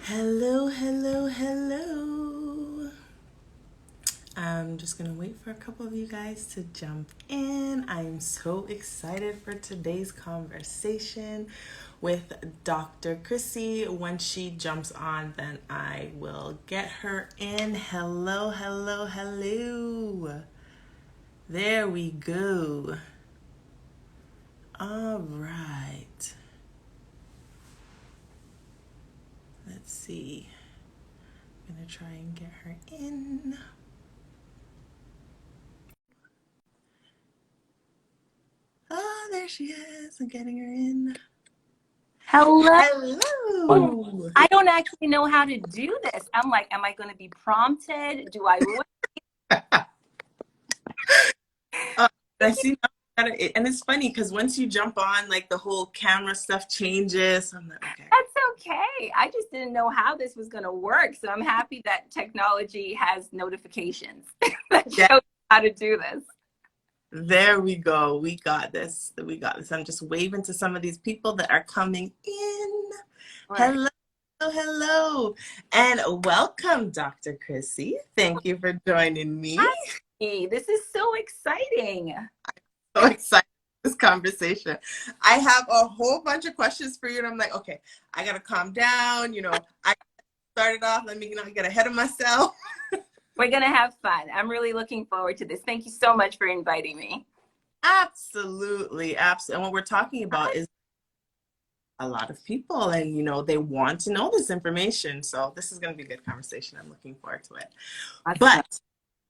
Hello, hello, hello. I'm just gonna wait for a couple of you guys to jump in. I'm so excited for today's conversation with Dr. Chrissy. When she jumps on, then I will get her in. Hello, hello, hello. There we go. All right. Let's see. I'm gonna try and get her in. Oh, there she is. I'm getting her in. Hello. Hello. I don't actually know how to do this. I'm like, am I going to be prompted? Do I wait? I see now, and it's funny because once you jump on, like the whole camera stuff changes. I'm like, okay. That's okay. I just didn't know how this was going to work. So I'm happy that technology has notifications that Yeah, show you how to do this. there we go. We got this. We got this. I'm just waving to some of these people that are coming in. All right. Hello. Hello. And welcome, Dr. Chrissy. Thank you for joining me. Hi. This is so exciting. So excited for this conversation. I have a whole bunch of questions for you, and I'm like, okay, I gotta calm down. I started off. Let me not get ahead of myself. We're going to have fun. I'm really looking forward to this. Thank you so much for inviting me. Absolutely, absolutely. And what we're talking about is a lot of people, and they want to know this information. So this is going to be a good conversation. I'm looking forward to it. Awesome. But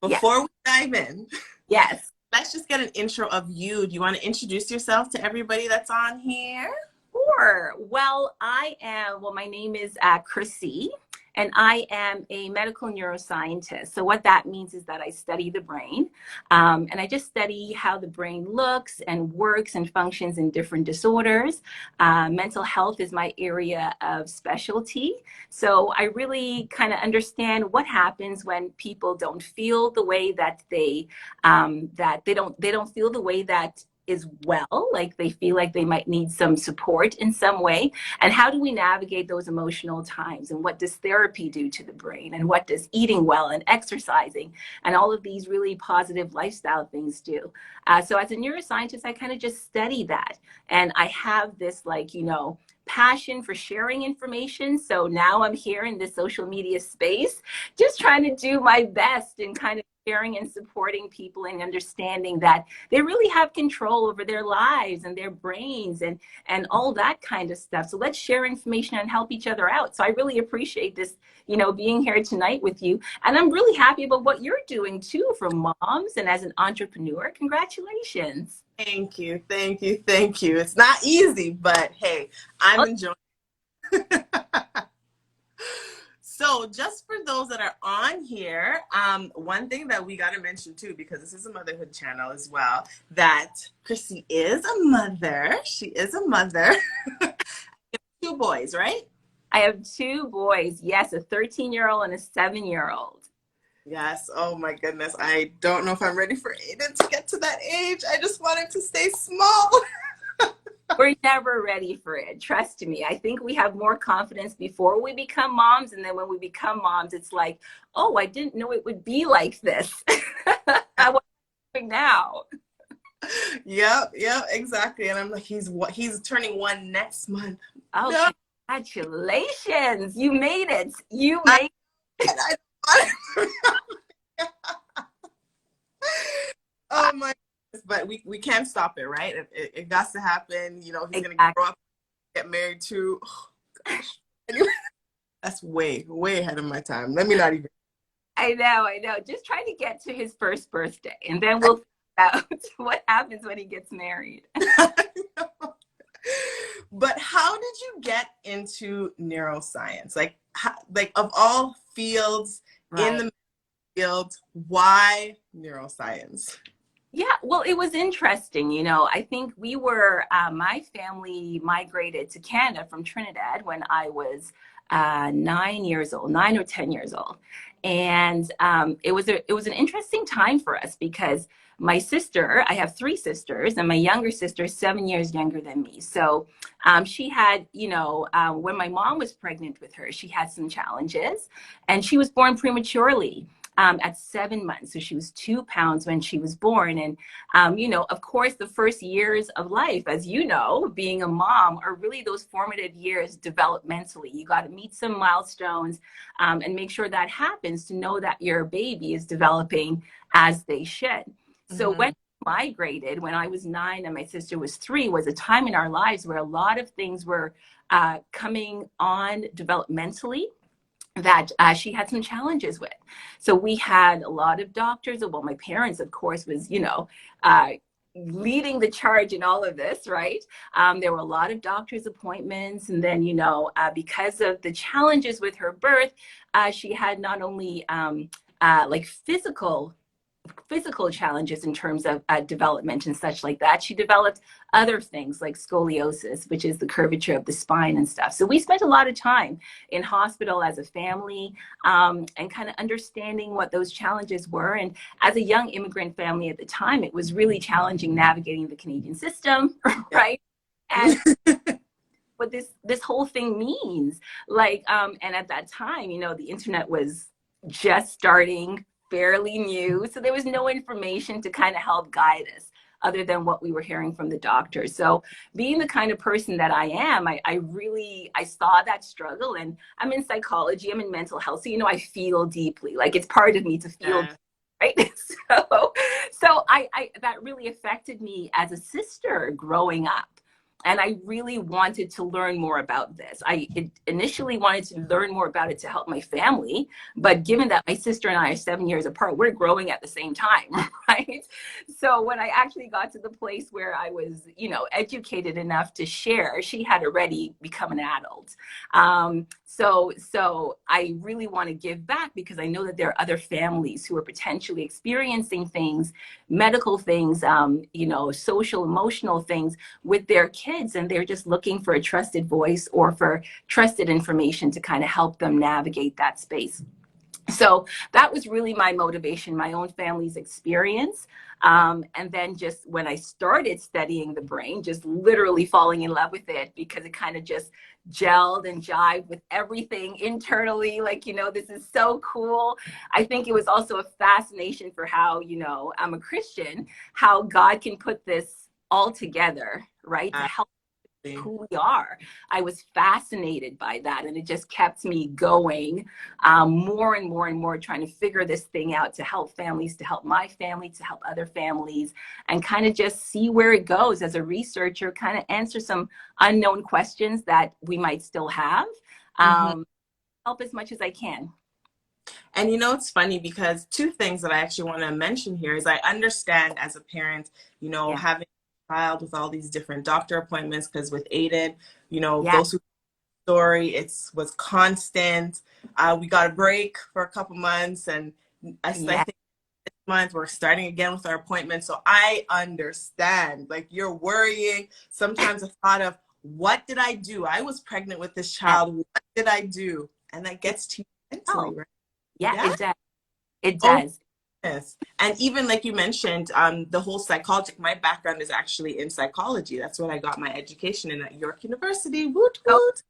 Yes. before we dive in, Yes. let's just get an intro of you. Do you want to introduce yourself to everybody that's on here? Sure. Well, my name is Chrissy, and I am a medical neuroscientist. So what that means is that I study the brain, and I just study how the brain looks and works and functions in different disorders. Mental health is my area of specialty. So I really kind of understand what happens when people don't feel the way that they don't feel the way that is well, like they feel like they might need some support in some way. And how do we navigate those emotional times? And what does therapy do to the brain? And what does eating well and exercising and all of these really positive lifestyle things do? So as a neuroscientist, I kind of just study that. And I have this passion for sharing information. So now I'm here in this social media space, just trying to do my best and kind of sharing and supporting people and understanding that they really have control over their lives and their brains and all that kind of stuff. So let's share information and help each other out. So I really appreciate this, being here tonight with you. And I'm really happy about what you're doing too for moms and as an entrepreneur. Congratulations. Thank you, thank you, thank you. It's not easy, but hey, I'm enjoying it. So just for those that are on here, one thing that we got to mention too, because this is a motherhood channel as well, that Chrissy is a mother. She is a mother. Two boys, right? I have two boys. Yes, a 13-year-old and a 7-year-old. Yes. Oh my goodness. I don't know if I'm ready for Aiden to get to that age. I just want him to stay small. We're never ready for it. Trust me. I think we have more confidence before we become moms. And then when we become moms, it's like, oh, I didn't know it would be like this. I want to now. Yep, exactly. And I'm like, he's turning 1 next month. Oh, No. Congratulations. You made it. You made it. Oh my goodness. But we can't stop it, right? It got to happen. He's Exactly. going to grow up, get married too. Oh, gosh. Anyway, that's way ahead of my time. Let me not even. I know. Just trying to get to his first birthday. And then we'll find out what happens when he gets married. But how did you get into neuroscience? Like of all fields in the field, why neuroscience? Yeah, well, it was interesting. I think my family migrated to Canada from Trinidad when I was 9 or 10 years old. And it was an interesting time for us because my sister, I have three sisters, and my younger sister is 7 years younger than me. So she had, when my mom was pregnant with her, she had some challenges, and she was born prematurely. At 7 months. So she was 2 pounds when she was born. And, of course, the first years of life, as you know, being a mom are really those formative years developmentally. You got to meet some milestones and make sure that happens to know that your baby is developing as they should. So when we migrated, when I was 9 and my sister was 3, was a time in our lives where a lot of things were coming on developmentally that she had some challenges with. So we had a lot of doctors. Well, my parents, of course, was, leading the charge in all of this, right? There were a lot of doctor's appointments. And then, because of the challenges with her birth, she had not only like physical challenges in terms of development and such like that. She developed other things like scoliosis, which is the curvature of the spine and stuff. So we spent a lot of time in hospital as a family and kind of understanding what those challenges were. And as a young immigrant family at the time, it was really challenging navigating the Canadian system, right? And what this whole thing means, and at that time, the internet was just starting, fairly new. So there was no information to kind of help guide us other than what we were hearing from the doctors. So being the kind of person that I am, I saw that struggle, and I'm in psychology, I'm in mental health. So, I feel deeply, like it's part of me to feel, right? So I that really affected me as a sister growing up. And I really wanted to learn more about this. I initially wanted to learn more about it to help my family. But given that my sister and I are 7 years apart, we're growing at the same time, right? So when I actually got to the place where I was, educated enough to share, she had already become an adult. So I really want to give back because I know that there are other families who are potentially experiencing things, medical things, social, emotional things with their kids, and they're just looking for a trusted voice or for trusted information to kind of help them navigate that space. So that was really my motivation, my own family's experience. And then just when I started studying the brain, just literally falling in love with it because it kind of just gelled and jived with everything internally. This is so cool. I think it was also a fascination for how, I'm a Christian, how God can put this all together, right? To help who we are. I was fascinated by that, and it just kept me going more and more and more, trying to figure this thing out to help families, to help my family, to help other families, and kind of just see where it goes as a researcher, kind of answer some unknown questions that we might still have, help as much as I can. And it's funny because two things that I actually want to mention here is I understand as a parent, having child with all these different doctor appointments, because with Aiden, those who story, was constant. We got a break for a couple months, and I think this month we're starting again with our appointments. So I understand, you're worrying. Sometimes I thought of, what did I do? I was pregnant with this child. What did I do? And that gets to you mentally, right? Yeah, it does. It does. Yes. And even like you mentioned, the whole psychology, my background is actually in psychology. That's what I got my education in at York University. Woot woot.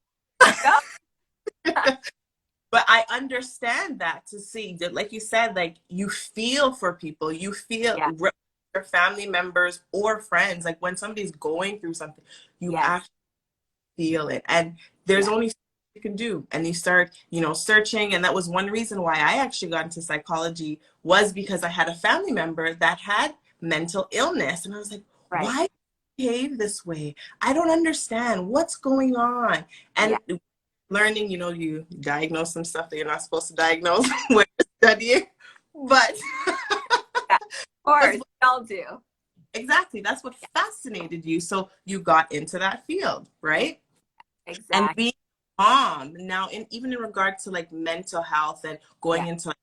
But I understand that, to see that, like you said, you feel for people, you feel your family members or friends, when somebody's going through something, you actually feel it. And there's only you can do, and you start searching. And that was one reason why I actually got into psychology, was because I had a family member that had mental illness, and I was like, why do you behave this way? I don't understand what's going on. And learning, you diagnose some stuff that you're not supposed to diagnose when you're studying, but of course, we all do. Exactly, that's what fascinated you, so you got into that field, right? Exactly. And being mom now, even in regard to mental health and going into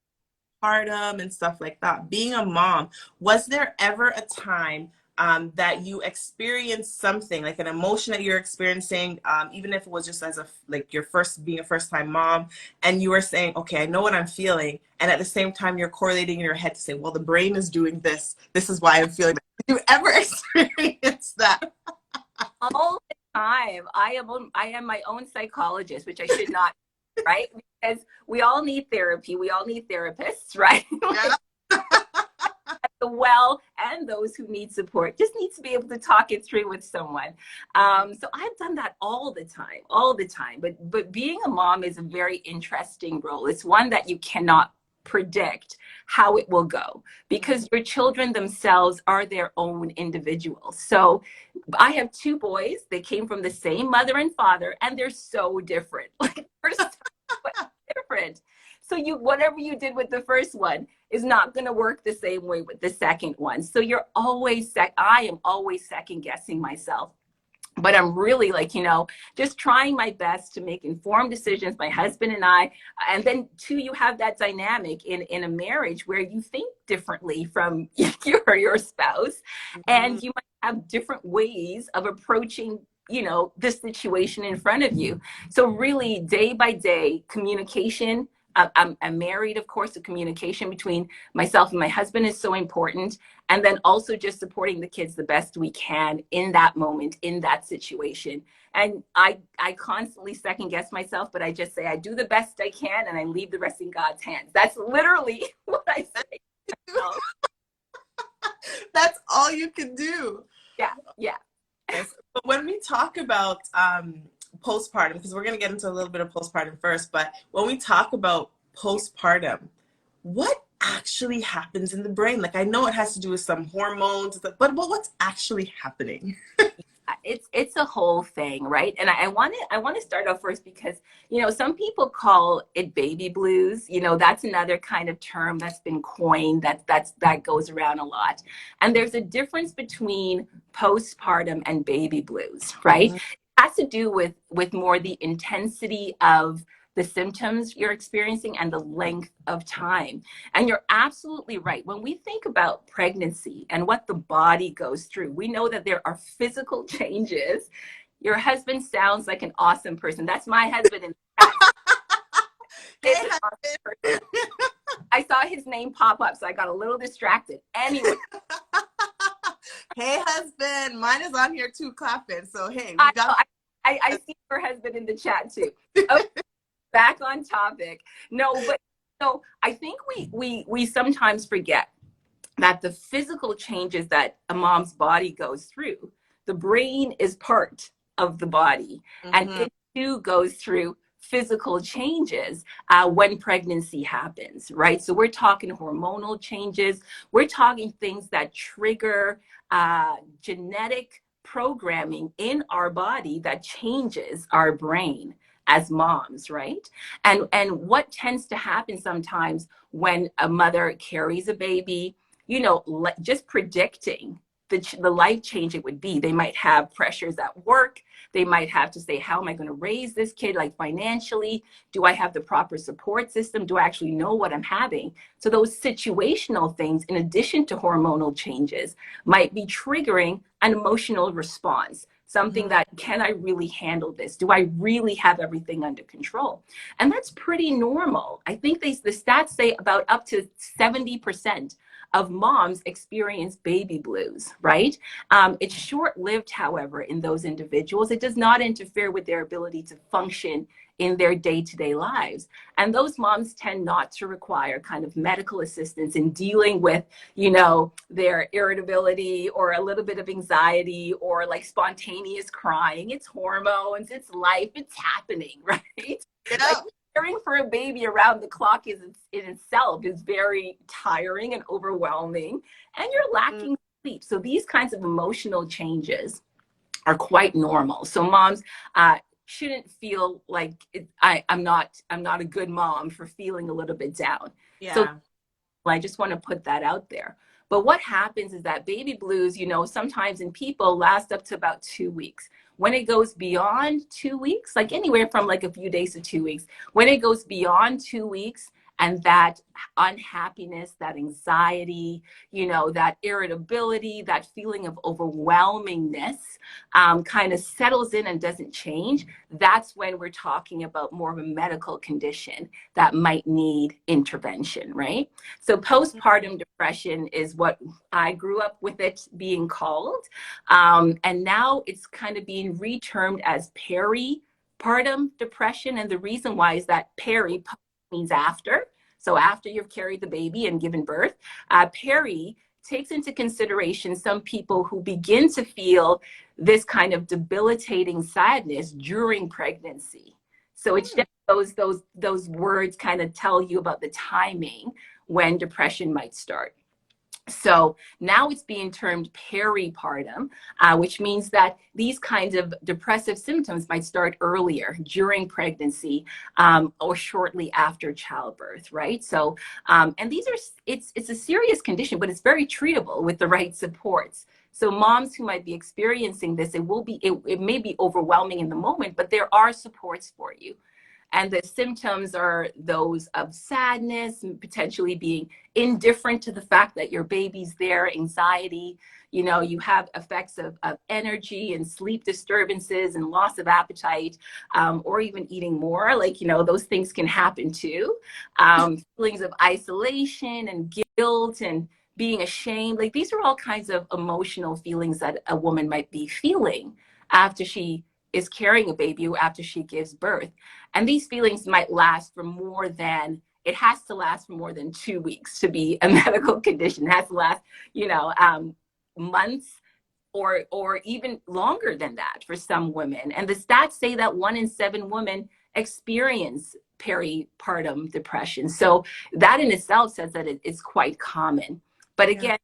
postpartum and stuff like that, being a mom, was there ever a time that you experienced something, like an emotion that you're experiencing, even if it was just as a, like your being a first time mom, and you were saying, okay, I know what I'm feeling. And at the same time, you're correlating in your head to say, well, the brain is doing this. This is why I'm feeling that. Did you ever experience that? All the time. I am my own psychologist, which I should not, right? Because we all need therapy. We all need therapists, right? Yeah. The well and those who need support just need to be able to talk it through with someone. So I've done that all the time. But being a mom is a very interesting role. It's one that you cannot predict how it will go, because your children themselves are their own individuals. So I have two boys. They came from the same mother and father, and they're so different. Like, they're so different. So whatever you did with the first one is not going to work the same way with the second one. So I am always second guessing myself. But I'm really, like, just trying my best to make informed decisions, my husband and I. And then too, you have that dynamic in a marriage where you think differently from your spouse, and you might have different ways of approaching this situation in front of you. So really, day by day, communication. I'm married, of course. The communication between myself and my husband is so important. And then also just supporting the kids the best we can in that moment, in that situation. And I constantly second guess myself, but I just say I do the best I can and I leave the rest in God's hands. That's literally what I say. That's all you can do. Yeah. Yes. But when we talk about postpartum, because we're going to get into a little bit of postpartum first, but when we talk about postpartum, what actually happens in the brain? Like, I know it has to do with some hormones, but what's actually happening? It's a whole thing, right? And I want to start off first because some people call it baby blues. That's another kind of term that's been coined that goes around a lot. And there's a difference between postpartum and baby blues, right? It has to do with more the intensity of the symptoms you're experiencing and the length of time. And you're absolutely right. When we think about pregnancy and what the body goes through, we know that there are physical changes. Your husband sounds like an awesome person. That's my husband. Hey, awesome. I saw his name pop up, so I got a little distracted. Anyway. Hey, husband. Mine is on here too, clapping. So, hey, we got... I see your husband in the chat too. Okay. Back on topic. No, but so I think we sometimes forget that the physical changes that a mom's body goes through, the brain is part of the body, and it too goes through physical changes when pregnancy happens, right? So we're talking hormonal changes. We're talking things that trigger genetic programming in our body that changes our brain as moms, right? And what tends to happen sometimes when a mother carries a baby, just predicting the life change it would be. They might have pressures at work. They might have to say, how am I going to raise this kid, like financially? Do I have the proper support system? Do I actually know what I'm having? So those situational things, in addition to hormonal changes, might be triggering an emotional response. Something that, can I really handle this? Do I really have everything under control? And that's pretty normal. I think the stats say about up to 70% of moms experience baby blues, right? It's short-lived, however, in those individuals. It does not interfere with their ability to function in their day-to-day lives. And those moms tend not to require kind of medical assistance in dealing with, their irritability or a little bit of anxiety or like spontaneous crying. It's hormones, it's life, it's happening, right? Yeah. Like, caring for a baby around the clock in itself is very tiring and overwhelming, and you're lacking sleep. So these kinds of emotional changes are quite normal. So moms shouldn't feel like I'm not a good mom for feeling a little bit down. Yeah. So I just want to put that out there. But what happens is that baby blues, sometimes in people last up to about 2 weeks. When it goes beyond 2 weeks, like anywhere from like a few days to 2 weeks, when it goes beyond 2 weeks and that unhappiness, that anxiety, that irritability, that feeling of overwhelmingness kind of settles in and doesn't change, that's when we're talking about more of a medical condition that might need intervention, right? So postpartum depression is what I grew up with it being called. And now it's kind of being retermed as peripartum depression. And the reason why is that peri means after. So after you've carried the baby and given birth, peri takes into consideration some people who begin to feel this kind of debilitating sadness during pregnancy. So it's just those words kind of tell you about the timing when depression might start. So now it's being termed peripartum, which means that these kinds of depressive symptoms might start earlier during pregnancy or shortly after childbirth, right? So, and it's a serious condition, but it's very treatable with the right supports. So moms who might be experiencing this, it may be overwhelming in the moment, but there are supports for you. And the symptoms are those of sadness, and potentially being indifferent to the fact that your baby's there, anxiety, you have effects of energy and sleep disturbances and loss of appetite, or even eating more, those things can happen too. Feelings of isolation and guilt and being ashamed, these are all kinds of emotional feelings that a woman might be feeling after she is carrying a baby or after she gives birth. And these feelings might last for it has to last for more than 2 weeks to be a medical condition. It has to last, months or even longer than that for some women. And the stats say that 1 in 7 women experience peripartum depression. So that in itself says that it's quite common. But again,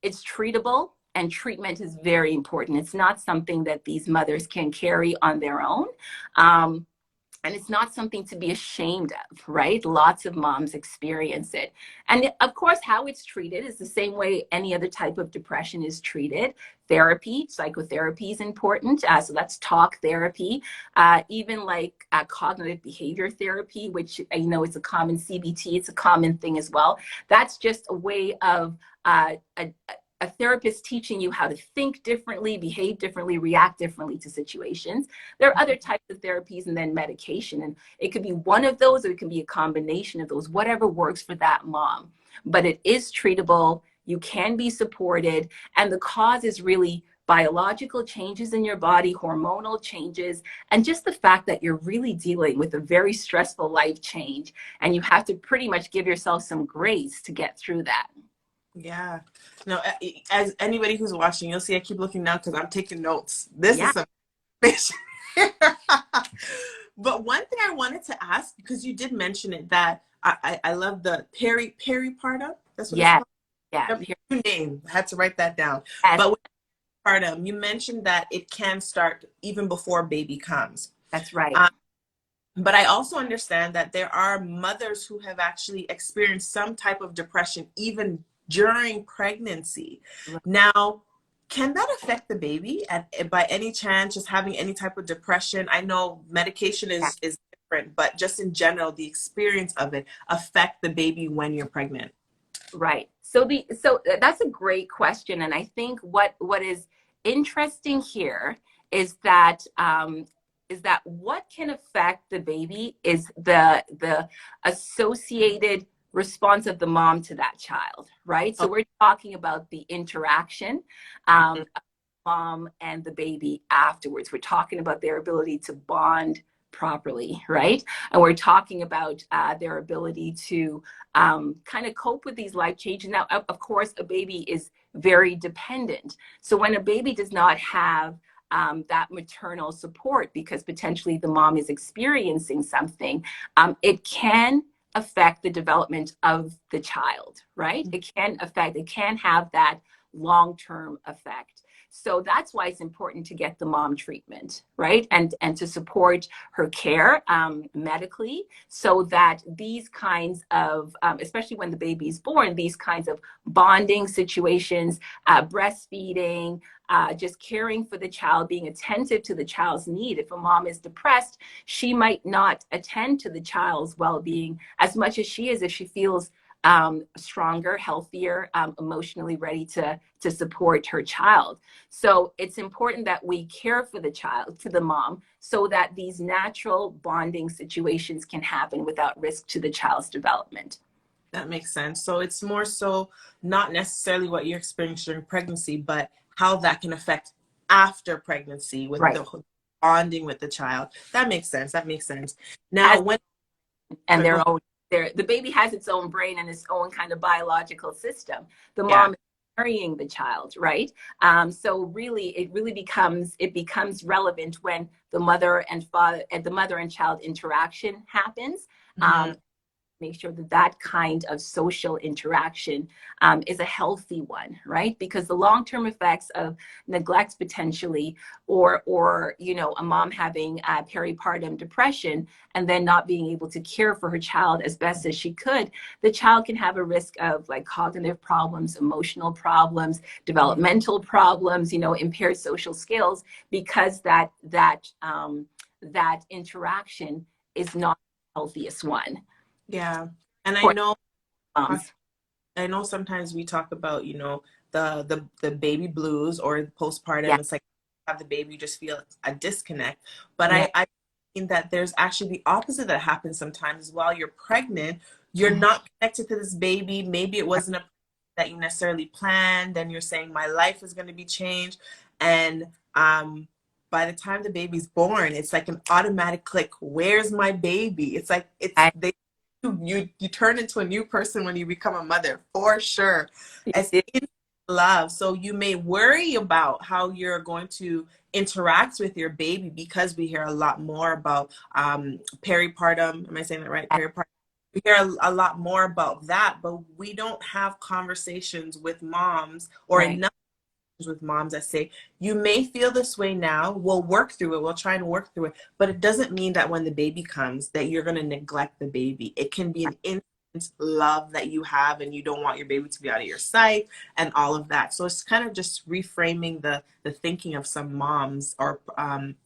it's treatable. And treatment is very important. It's not something that these mothers can carry on their own. And it's not something to be ashamed of, right? Lots of moms experience it. And of course, how it's treated is the same way any other type of depression is treated. Therapy, psychotherapy is important. So that's talk therapy, even cognitive behavior therapy, which it's a common CBT. It's a common thing as well. That's just a way of a therapist teaching you how to think differently, behave differently, react differently to situations. There are other types of therapies and then medication. And it could be one of those, or it can be a combination of those, whatever works for that mom. But it is treatable. You can be supported. And the cause is really biological changes in your body, hormonal changes, and just the fact that you're really dealing with a very stressful life change. And you have to pretty much give yourself some grace to get through that. Yeah. No, as anybody who's watching, you'll see I keep looking now because I'm taking notes. This is some information. But one thing I wanted to ask, because you did mention it, that I love the peripartum. That's what it's called. Yeah. New name. I had to write that down. Yes. But with peripartum, you mentioned that it can start even before baby comes. That's right. But I also understand that there are mothers who have actually experienced some type of depression even during pregnancy. Now, can that affect the baby by any chance, just having any type of depression? I know medication is different, but just in general, the experience of it affect the baby when you're pregnant? Right. So that's a great question. And I think what is interesting here is that what can affect the baby is the associated response of the mom to that child, right? So we're talking about the interaction of mom and the baby afterwards. We're talking about their ability to bond properly, right? And we're talking about their ability to kind of cope with these life changes. Now, of course, a baby is very dependent. So when a baby does not have that maternal support because potentially the mom is experiencing something, it can affect the development of the child, right? It can have that long-term effect. So that's why it's important to get the mom treatment, right? And to support her care medically, so that these kinds of, especially when the baby is born, these kinds of bonding situations, breastfeeding, just caring for the child, being attentive to the child's need. If a mom is depressed, she might not attend to the child's well-being as much as she is if she feels stronger, healthier, emotionally ready to support her child. So it's important that we care for the child, for the mom, so that these natural bonding situations can happen without risk to the child's development. That makes sense. So it's more so not necessarily what you're experiencing during pregnancy, but how that can affect after pregnancy with Right. the bonding with the child. That makes sense. That makes sense. Now, As, when and go their own, the baby has its own brain and its own kind of biological system. The yeah, mom is carrying the child, right? So really, it becomes relevant when the mother and father and the mother and child interaction happens. mhm, Make sure that that kind of social interaction is a healthy one, right? Because the long-term effects of neglect potentially, or a mom having peripartum depression and then not being able to care for her child as best as she could, the child can have a risk of like cognitive problems, emotional problems, developmental problems, impaired social skills, because that interaction is not the healthiest one. yeah. And For moms. I know sometimes we talk about, the baby blues or Yeah, postpartum. It's like have the baby, you just feel a disconnect. But yeah. I think that there's actually the opposite that happens sometimes. While you're pregnant, you're Mhm. not connected to this baby. Maybe it wasn't a that you necessarily planned, and you're saying my life is going to be changed. And by the time the baby's born, it's like an automatic click. Where's my baby? It's like you turn into a new person when you become a mother, for sure. As in love. So you may worry about how you're going to interact with your baby, because we hear a lot more about peripartum. Am I saying that right? Peripartum. We hear a lot more about that, but we don't have conversations with moms, or Right. enough with moms that say, you may feel this way now, we'll work through it, we'll try and work through it, but it doesn't mean that when the baby comes that you're going to neglect the baby. It can be an instant love that you have, and you don't want your baby to be out of your sight and all of that. So it's kind of just reframing the thinking of some moms, or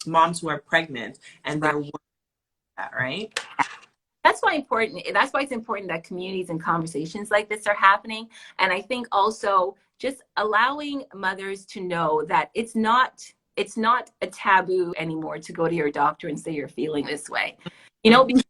moms who are pregnant, and Right. they're worried about that, right? That's why it's important that communities and conversations like this are happening. And I think also just allowing mothers to know that it's not a taboo anymore to go to your doctor and say you're feeling this way. Because they're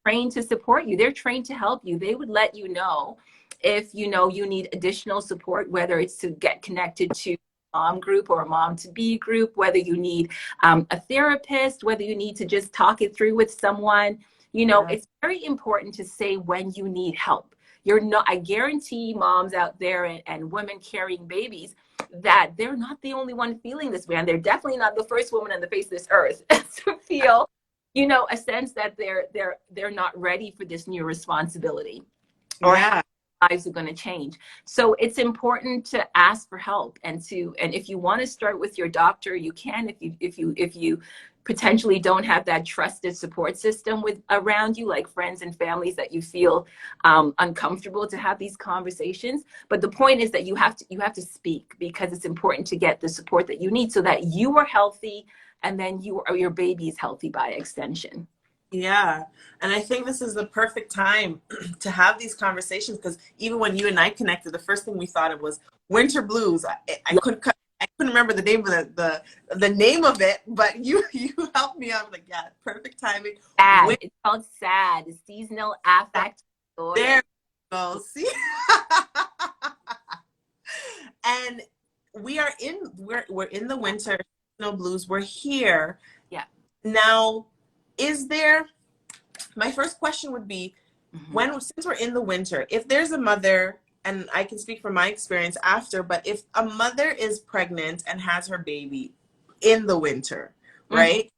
trained to support you. They're trained to help you. They would let you know if you need additional support, whether it's to get connected to a mom group or a mom to be group, whether you need a therapist, whether you need to just talk it through with someone. Yeah. It's very important to say when you need help. You're not, I guarantee moms out there and women carrying babies that they're not the only one feeling this way. And they're definitely not the first woman on the face of this earth to feel, a sense that they're not ready for this new responsibility, or Yeah. lives are going to change. So it's important to ask for help, and if you want to start with your doctor, you can. If you potentially don't have that trusted support system around you, like friends and families that you feel uncomfortable to have these conversations. But the point is that you have to speak, because it's important to get the support that you need so that you are healthy, and then your baby is healthy by extension. Yeah. And I think this is the perfect time to have these conversations, because even when you and I connected, the first thing we thought of was winter blues. Yeah, I couldn't remember the name of the name of it, but you helped me out. Like, yeah, perfect timing. sad. It's called SAD, seasonal affect There disorder. we go. See? And we're in the winter, snow blues. We're here. Yeah. Now, is there, my first question would be, Mhm. since we're in the winter, if there's a mother, and I can speak from my experience after, but if a mother is pregnant and has her baby in the winter, Mhm. right?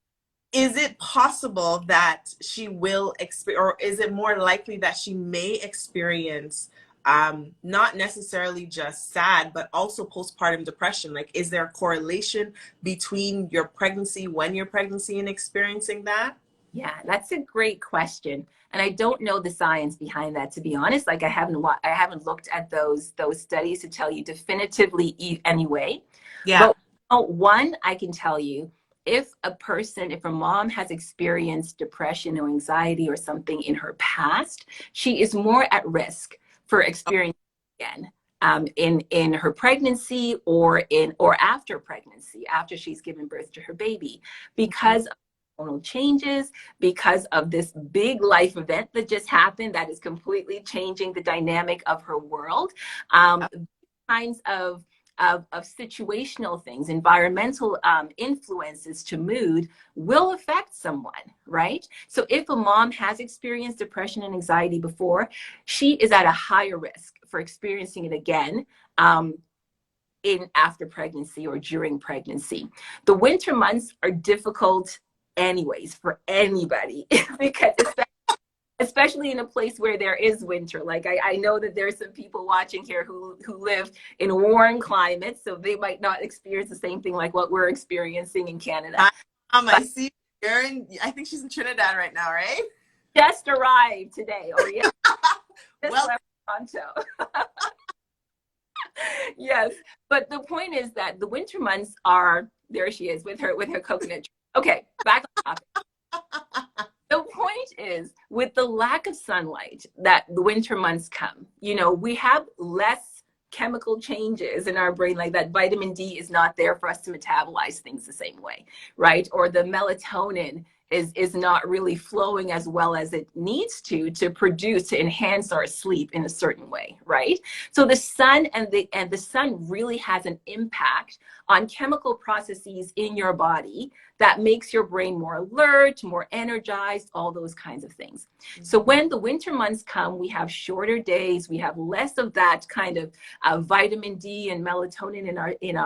Is it possible that she will experience, or is it more likely that she may experience not necessarily just sad, but also postpartum depression? Like, is there a correlation between your pregnancy, when you're pregnancy, and experiencing that? Yeah, that's a great question. And I don't know the science behind that, to be honest. Like I haven't looked at those studies to tell you definitively anyway. Yeah. But one, I can tell you, if a mom has experienced depression or anxiety or something in her past, she is more at risk for experiencing again, in her pregnancy or after pregnancy, after she's given birth to her baby, because of hormonal changes, because of this big life event that just happened that is completely changing the dynamic of her world. Kinds of situational things, environmental influences to mood will affect someone, right? So if a mom has experienced depression and anxiety before, she is at a higher risk for experiencing it again in after pregnancy or during pregnancy. The winter months are difficult anyways for anybody because especially in a place where there is winter. Like I know that there's some people watching here who live in warm climates, so they might not experience the same thing like what we're experiencing in Canada. I see you're in, I think she's in Trinidad right now, right? Just arrived today. Oh yeah. Well, Toronto. Yes, but the point is that the winter months are, there she is with her coconut. Okay, back on topic. The point is, with the lack of sunlight that the winter months come, we have less chemical changes in our brain, like that vitamin D is not there for us to metabolize things the same way, right? Or the melatonin is not really flowing as well as it needs to produce, to enhance our sleep in a certain way, right? So the sun and the sun really has an impact on chemical processes in your body that makes your brain more alert, more energized, all those kinds of things. So when the winter months come, we have shorter days, we have less of that kind of vitamin D and melatonin in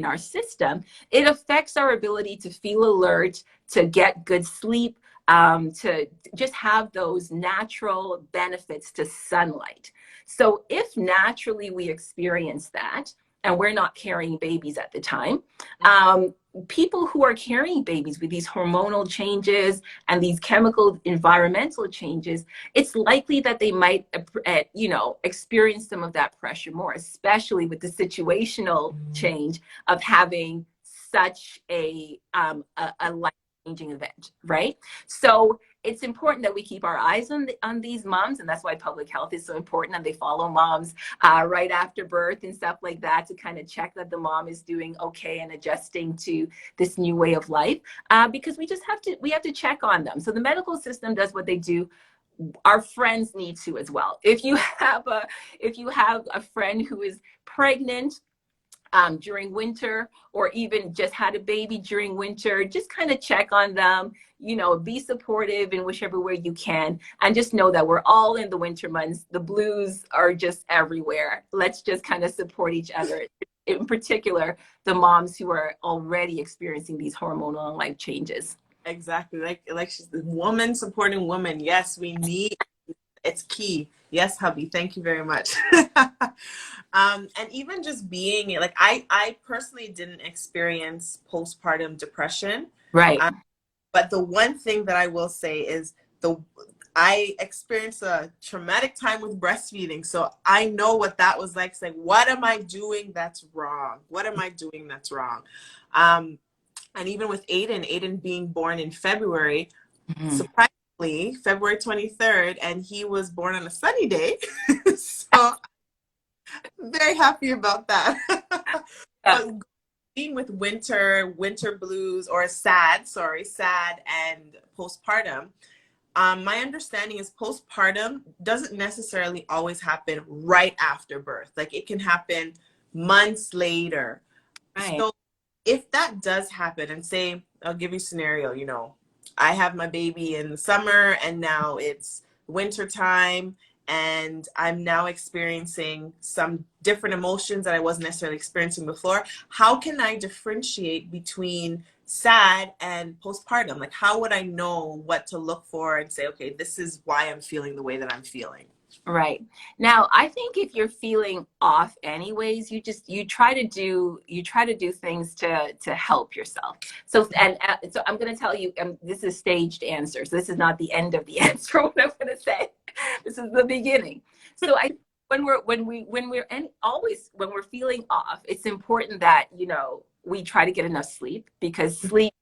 our system. It affects our ability to feel alert, to get good sleep, to just have those natural benefits to sunlight. So if naturally we experience that, and we're not carrying babies at the time, people who are carrying babies with these hormonal changes and these chemical environmental changes, it's likely that they might, experience some of that pressure more, especially with the situational change of having such a life-changing event, right? So it's important that we keep our eyes on these moms, and that's why public health is so important, and they follow moms right after birth and stuff like that to kind of check that the mom is doing okay and adjusting to this new way of life, because we have to check on them. So the medical system does what they do. Our friends need to as well. If you have a friend who is pregnant during winter, or even just had a baby during winter, just kind of check on them, be supportive in whichever way you can. And just know that we're all in the winter months. The blues are just everywhere. Let's just kind of support each other. In particular, the moms who are already experiencing these hormonal and life changes. Exactly. Like she's the woman supporting woman. Yes, we need, it's key. Yes, hubby. Thank you very much. And even just being like, I personally didn't experience postpartum depression. Right. But the one thing that I will say is I experienced a traumatic time with breastfeeding. So I know what that was like. It's like, what am I doing that's wrong? What am I doing that's wrong? And even with Aiden being born in February, surprisingly, February 23rd, and he was born on a sunny day. So I'm very happy about that. But being with winter blues, or sad and postpartum, my understanding is postpartum doesn't necessarily always happen right after birth. Like it can happen months later. Right. So if that does happen, and say, I'll give you a scenario, I have my baby in the summer and now it's winter time, and I'm now experiencing some different emotions that I wasn't necessarily experiencing before. How can I differentiate between sad and postpartum? Like, how would I know what to look for and say, okay, this is why I'm feeling the way that I'm feeling? Right. Now, I think if you're feeling off anyways, you try to do things to help yourself. So so I'm going to tell you, this is staged answers. This is not the end of the answer what I'm going to say. This is the beginning. So I always when we're feeling off, it's important that, we try to get enough sleep, because sleep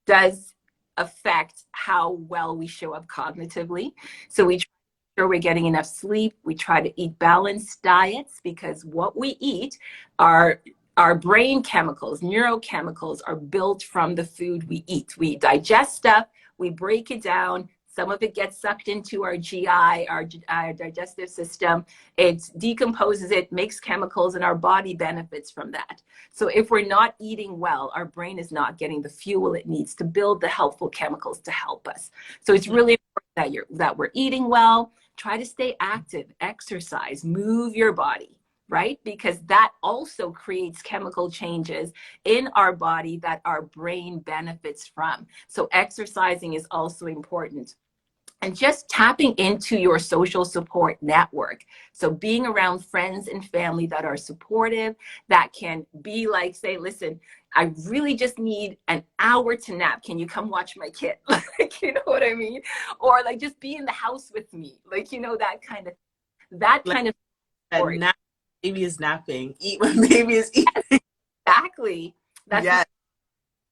does affect how well we show up cognitively. So we sure we're getting enough sleep. We try to eat balanced diets, because what we eat, our brain chemicals, neurochemicals, are built from the food we eat. We digest stuff, we break it down. Some of it gets sucked into our GI, our digestive system. It decomposes it, makes chemicals, and our body benefits from that. So if we're not eating well, our brain is not getting the fuel it needs to build the helpful chemicals to help us. So it's really important that we're eating well. Try to stay active, exercise, move your body, right? Because that also creates chemical changes in our body that our brain benefits from. So exercising is also important. And just tapping into your social support network. So being around friends and family that are supportive, that can be like, say, listen, I really just need an hour to nap. Can you come watch my kid? Like, you know what I mean? Or like, just be in the house with me. Like, that Like, kind of support. Baby is napping. Eat when baby is eating. Exactly. Yes.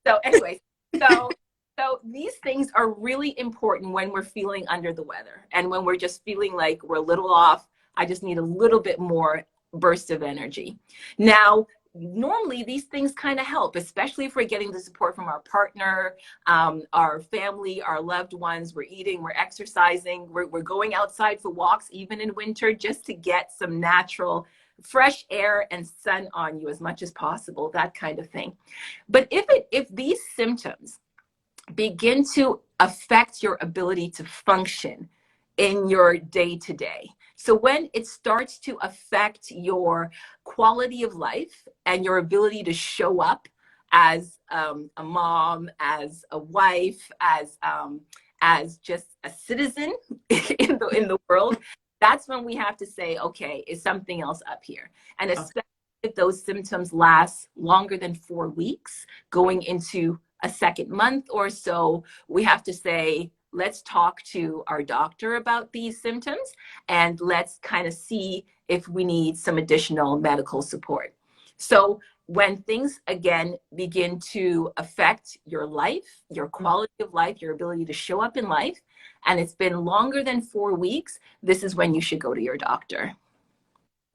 So anyway, so these things are really important when we're feeling under the weather, and when we're just feeling like we're a little off. I just need a little bit more burst of energy. Now, normally these things kind of help, especially if we're getting the support from our partner, our family, our loved ones. We're eating, we're exercising, we're going outside for walks, even in winter, just to get some natural fresh air and sun on you as much as possible, that kind of thing. But if these symptoms begin to affect your ability to function in your day-to-day, so when it starts to affect your quality of life and your ability to show up as a mom, as a wife, as just a citizen in the world, that's when we have to say, okay, is something else up here? And especially if those symptoms last longer than 4 weeks, going into a second month or so, we have to say, let's talk to our doctor about these symptoms, and let's kind of see if we need some additional medical support. So when things again begin to affect your life, your quality of life, your ability to show up in life, and it's been longer than 4 weeks, this is when you should go to your doctor.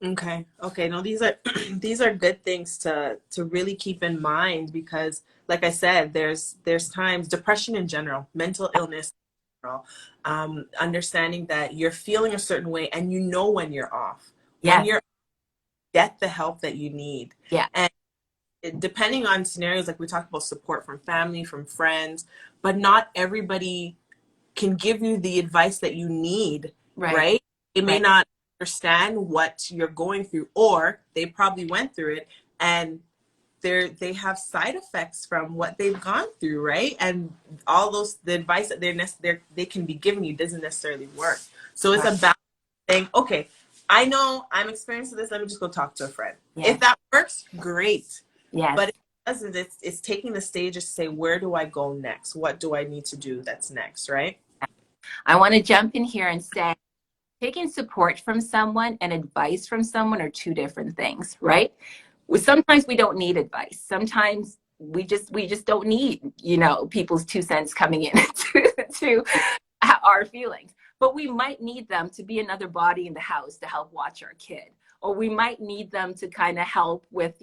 Okay. No, these are these are good things to really keep in mind, because like I said, there's times, depression in general, mental illness in general, understanding that you're feeling a certain way and you know when you're off. When Yes. you're, get the help that you need. Yeah. And depending on scenarios, like we talked about, support from family, from friends, but not everybody can give you the advice that you need, right? They may not understand what you're going through, or they probably went through it and they have side effects from what they've gone through, right? And all those, the advice that they can be giving you doesn't necessarily work. So it's about saying, okay, I know I'm experiencing this, let me just go talk to a friend. If that works, great. Yes. But if it doesn't, it's taking the stages to say, where do I go next? What do I need to do that's next, right? I want to jump in here and say, taking support from someone and advice from someone are two different things, right? Sometimes we don't need advice. Sometimes we just don't need, people's 2 cents coming in to our feelings. But we might need them to be another body in the house to help watch our kid. Or we might need them to kind of help with,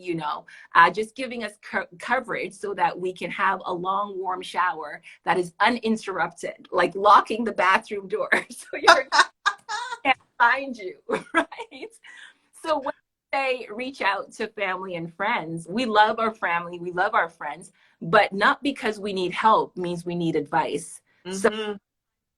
just giving us coverage so that we can have a long, warm shower that is uninterrupted, like locking the bathroom door so your can't find you, right? So when they reach out to family and friends, we love our family, we love our friends, but not because we need help means we need advice. So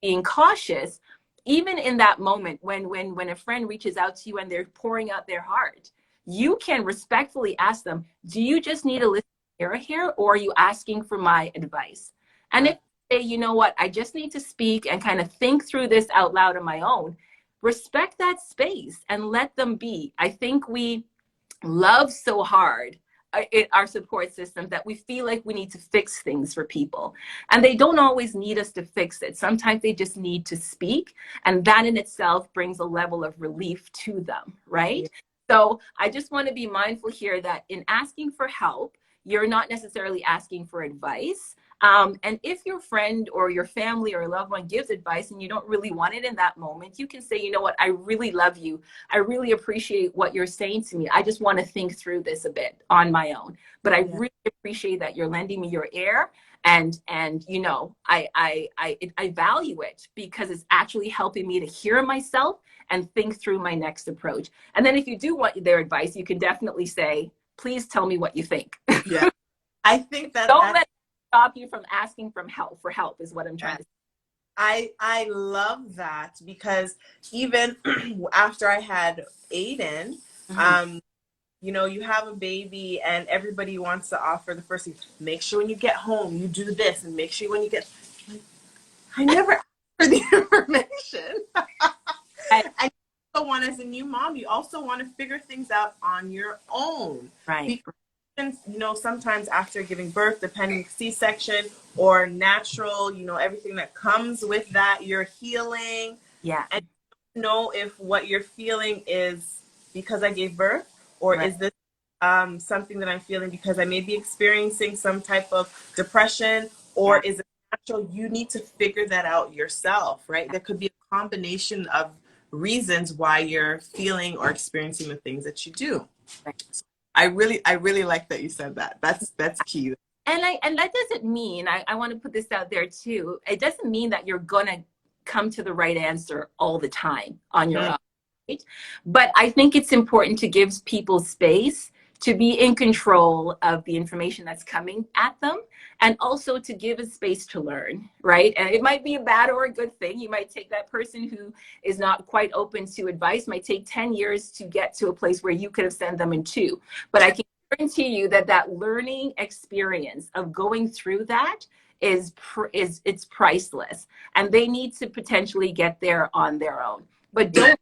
being cautious, even in that moment when a friend reaches out to you and they're pouring out their heart, you can respectfully ask them, do you just need to listen to error here, or are you asking for my advice? And if you say, you know what, I just need to speak and kind of think through this out loud on my own, respect that space and let them be. I think we love so hard in our support system that we feel like we need to fix things for people. And they don't always need us to fix it. Sometimes they just need to speak. And that in itself brings a level of relief to them, right? Yeah. So I just want to be mindful here that in asking for help, you're not necessarily asking for advice. And if your friend or your family or a loved one gives advice and you don't really want it in that moment, you can say, you know what, I really love you. I really appreciate what you're saying to me. I just want to think through this a bit on my own. But I really appreciate that you're lending me your ear. And you know, I value it because it's actually helping me to hear myself and think through my next approach. And then if you do want their advice, you can definitely say, please tell me what you think. Yeah. I think that don't let stop you from asking for help is what I'm trying to say. I love that because even after I had Aiden, you know, you have a baby and everybody wants to offer the first thing. Make sure when you get home, you do this, and make sure when you get. I never asked for the information. And you also want, as a new mom, you also want to figure things out on your own. Right. Because, you know, sometimes after giving birth, depending C-section or natural, you know, everything that comes with that, you're healing. Yeah. And you know if what you're feeling is because I gave birth, or is this something that I'm feeling because I may be experiencing some type of depression, or is it natural? You need to figure that out yourself, right? There could be a combination of reasons why you're feeling or experiencing the things that you do. So I really like that you said that. That's key. And that doesn't mean, I want to put this out there too, it doesn't mean that you're gonna come to the right answer all the time on your own. Right? But I think it's important to give people space to be in control of the information that's coming at them, and also to give a space to learn, right? And it might be a bad or a good thing. You might take that person who is not quite open to advice, might take 10 years to get to a place where you could have sent them in 2. But I can guarantee you that learning experience of going through that is it's priceless, and they need to potentially get there on their own. But don't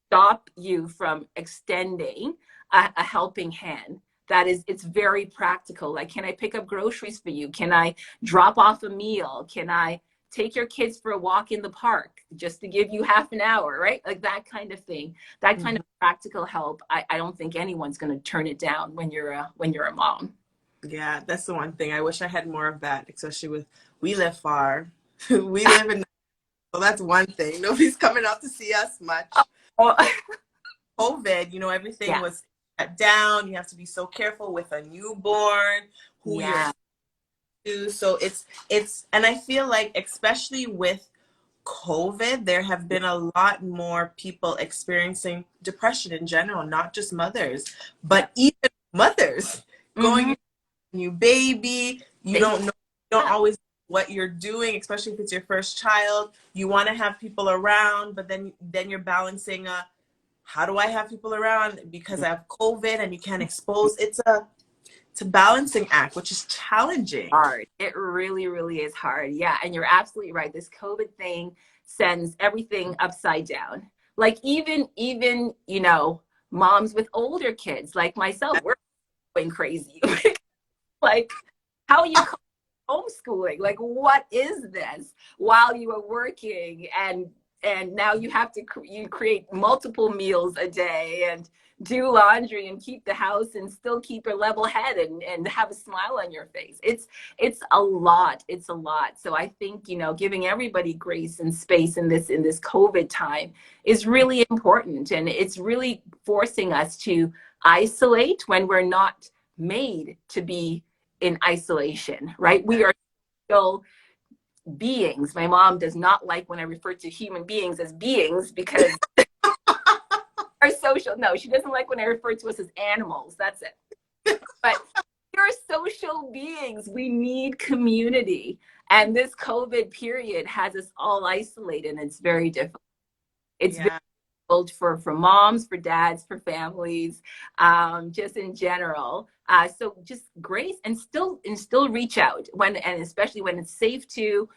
stop you from extending a helping hand. It's very practical. Like, can I pick up groceries for you? Can I drop off a meal? Can I take your kids for a walk in the park just to give you half an hour, right? Like that kind of thing. That kind of practical help. I don't think anyone's going to turn it down when you're a mom. Yeah, that's the one thing. I wish I had more of that, especially we live far. We live in, so that's one thing. Nobody's coming out to see us much. COVID, you know, everything was shut down. You have to be so careful with a newborn, who you're to. So it's, and I feel like, especially with COVID, there have been a lot more people experiencing depression in general, not just mothers, but even mothers going new baby. You don't always know what you're doing, especially if it's your first child. You want to have people around, but then you're balancing how do I have people around because I have COVID and you can't expose. It's a balancing act, which is challenging. Hard. It really, really is hard. Yeah. And you're absolutely right. This COVID thing sends everything upside down. Like even, you know, moms with older kids like myself, we're going crazy. Like, how are you homeschooling? Like, what is this while you are working? And now you have to create multiple meals a day and do laundry and keep the house and still keep a level head and have a smile on your face. It's a lot. It's a lot. So I think, you know, giving everybody grace and space in this COVID time is really important. And it's really forcing us to isolate when we're not made to be in isolation, right? We are still beings. My mom does not like when I refer to human beings as beings because are social. No, she doesn't like when I refer to us as animals. That's it. But we're social beings. We need community. And this COVID period has us all isolated, and it's very difficult. It's very difficult. for moms, for dads, for families, just in general. So just grace and still reach out when, and especially when it's safe to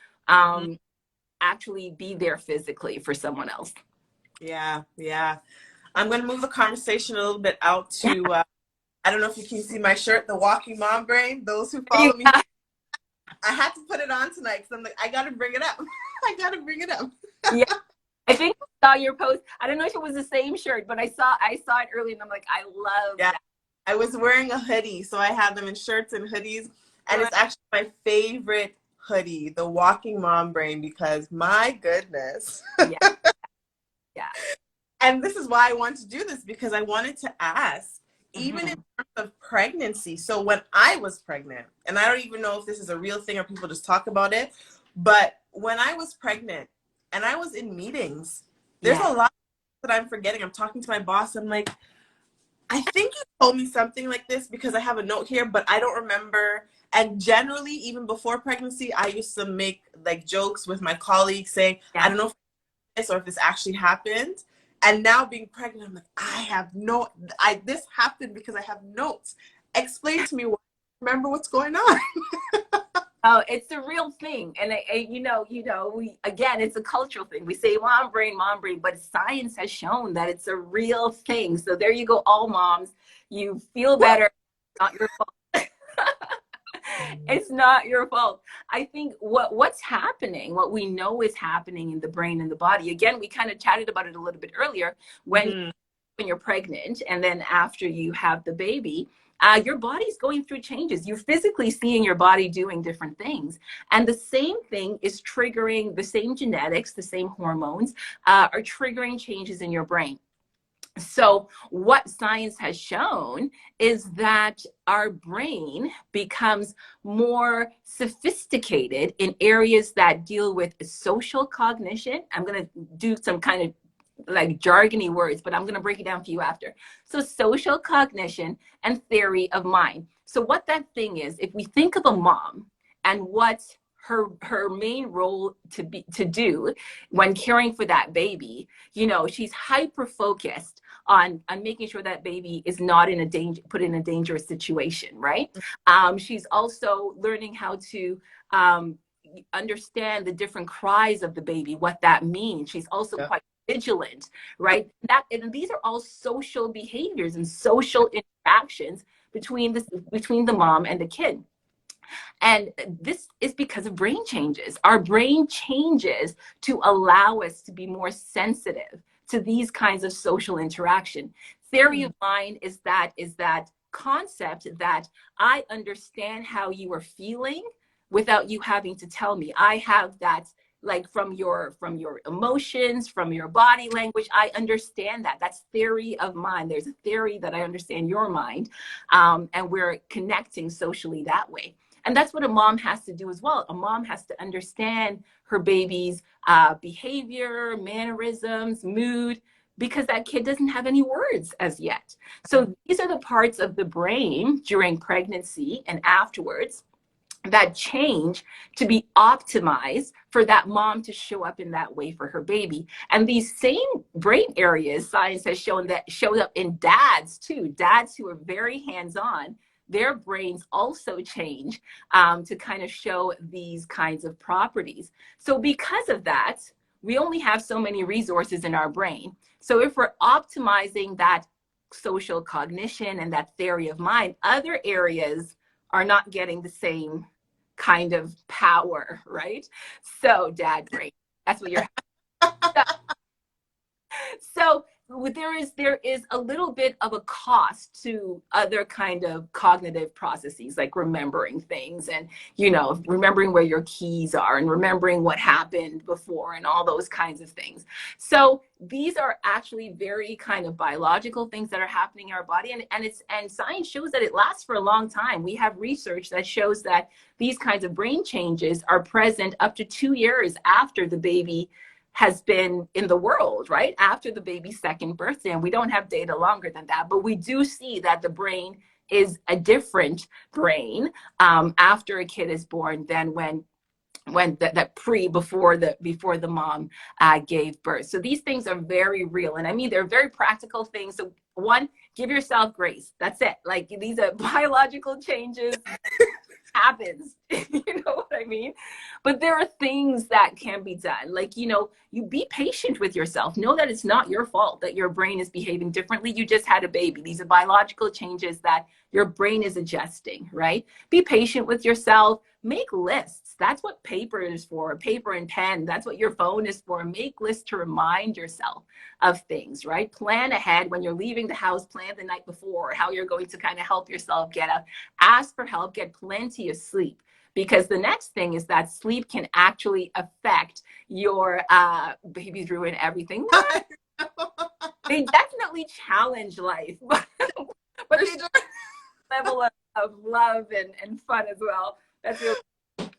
actually be there physically for someone else. Yeah, yeah. I'm going to move the conversation a little bit out Yeah. to, I don't know if you can see my shirt, the Walking Mom Brain. Those who follow me, I had to put it on tonight because I'm like, I got to bring it up. I got to bring it up. Yeah. I think I saw your post. I don't know if it was the same shirt, but I saw it early and I'm like, I love that. I was wearing a hoodie, so I had them in shirts and hoodies. And it's actually my favorite hoodie, the Walking Mom Brain, because my goodness. Yeah. Yeah. And this is why I wanted to do this, because I wanted to ask, even in terms of pregnancy. So when I was pregnant, and I don't even know if this is a real thing or people just talk about it, but when I was pregnant and I was in meetings, there's a lot that I'm forgetting. I'm talking to my boss. I'm like, I think you told me something like this, because I have a note here, but I don't remember. And generally, even before pregnancy, I used to make like jokes with my colleagues saying, I don't know if this or if this actually happened. And now being pregnant, I'm like, this happened because I have notes. Explain to me, remember what's going on. Oh, it's a real thing. And again, it's a cultural thing. We say mom brain, but science has shown that it's a real thing. So there you go, all moms, you feel better. Not your fault. It's not your fault. I think what's happening, what we know is happening in the brain and the body. Again, we kind of chatted about it a little bit earlier. When you're pregnant and then after you have the baby, your body's going through changes. You're physically seeing your body doing different things. And the same thing is triggering, the same genetics, the same hormones are triggering changes in your brain. So what science has shown is that our brain becomes more sophisticated in areas that deal with social cognition. I'm going to do some kind of like jargony words, but I'm going to break it down for you after. So social cognition and theory of mind. So what that thing is, if we think of a mom and what her main role to do when caring for that baby, she's hyper focused on making sure that baby is not put in a dangerous situation, right? She's also learning how to understand the different cries of the baby, what that means. She's also quite vigilant, right? And these are all social behaviors and social interactions between the mom and the kid. And this is because of brain changes. Our brain changes to allow us to be more sensitive to these kinds of social interaction. Theory of mind is that concept that I understand how you are feeling without you having to tell me. I have that, like from your emotions, from your body language, I understand that. That's theory of mind. There's a theory that I understand your mind, and we're connecting socially that way. And that's what a mom has to do as well. A mom has to understand her baby's behavior, mannerisms, mood, because that kid doesn't have any words as yet. So these are the parts of the brain during pregnancy and afterwards that change to be optimized for that mom to show up in that way for her baby. And these same brain areas, science has shown that show up in dads too. Dads who are very hands-on, their brains also change to kind of show these kinds of properties. So because of that, we only have so many resources in our brain. So if we're optimizing that social cognition and that theory of mind, other areas are not getting the same kind of power, right? So dad brain, that's what you're so there is a little bit of a cost to other kind of cognitive processes, like remembering things and remembering where your keys are and remembering what happened before and all those kinds of things. So these are actually very kind of biological things that are happening in our body, and science shows that it lasts for a long time. We have research that shows that these kinds of brain changes are present up to 2 years after the baby has been in the world, right? After the baby's second birthday. And we don't have data longer than that, but we do see that the brain is a different brain after a kid is born than when when before the mom gave birth. So these things are very real, and I mean they're very practical things. So one, give yourself grace. That's it. Like, these are biological changes. Happens. You know what I mean? But there are things that can be done. Like, you be patient with yourself. Know that it's not your fault that your brain is behaving differently. You just had a baby. These are biological changes that your brain is adjusting, right? Be patient with yourself. Make lists. That's what paper is for, paper and pen. That's what your phone is for. Make lists to remind yourself of things, right? Plan ahead when you're leaving the house. Plan the night before how you're going to kind of help yourself get up. Ask for help. Get plenty of sleep. Because the next thing is that sleep can actually affect your babies ruin everything. They definitely challenge life, but there's a level of love and fun as well. That's really,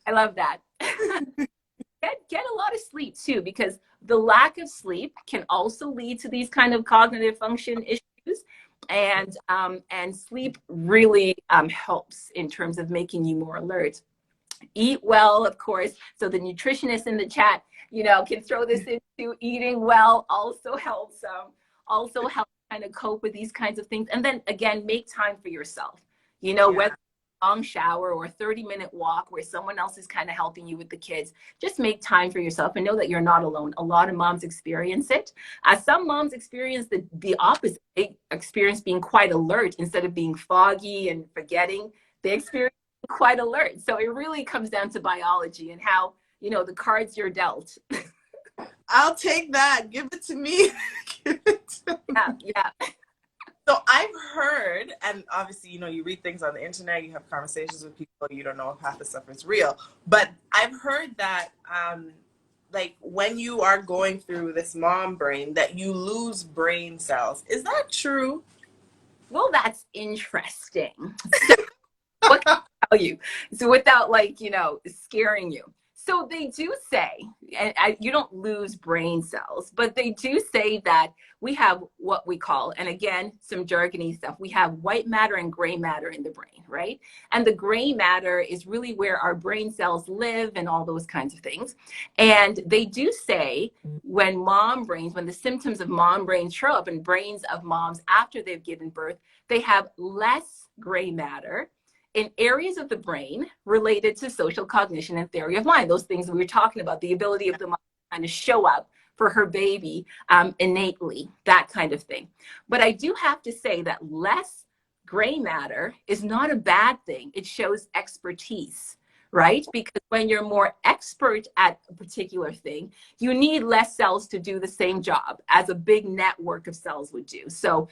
I love that. Get a lot of sleep too, because the lack of sleep can also lead to these kind of cognitive function issues. And sleep really helps in terms of making you more alert. Eat well, of course. So the nutritionist in the chat, can throw this into eating well. Also helps kind of cope with these kinds of things. And then again, make time for yourself. Whether a long shower or a 30-minute walk where someone else is kind of helping you with the kids, just make time for yourself and know that you're not alone. A lot of moms experience it. Some moms experience the opposite. They experience being quite alert instead of being foggy and forgetting. They experience quite alert. So it really comes down to biology and how, the cards you're dealt. I'll take that. Give it to me. Give it to me. Yeah. So I've heard, and obviously, you read things on the internet, you have conversations with people, you don't know if half the stuff is real. But I've heard that, like, when you are going through this mom brain, that you lose brain cells. Is that true? Well, that's interesting. So, what can I tell you? So without scaring you. So they do say, and you don't lose brain cells, but they do say that we have what we call, and again, some jargony stuff, we have white matter and gray matter in the brain, right? And the gray matter is really where our brain cells live and all those kinds of things. And they do say when the symptoms of mom brains show up in brains of moms after they've given birth, they have less gray matter in areas of the brain related to social cognition and theory of mind, those things we were talking about, the ability of the mom to kind of show up for her baby innately, that kind of thing. But I do have to say that less gray matter is not a bad thing. It shows expertise, right? Because when you're more expert at a particular thing, you need less cells to do the same job as a big network of cells would do. So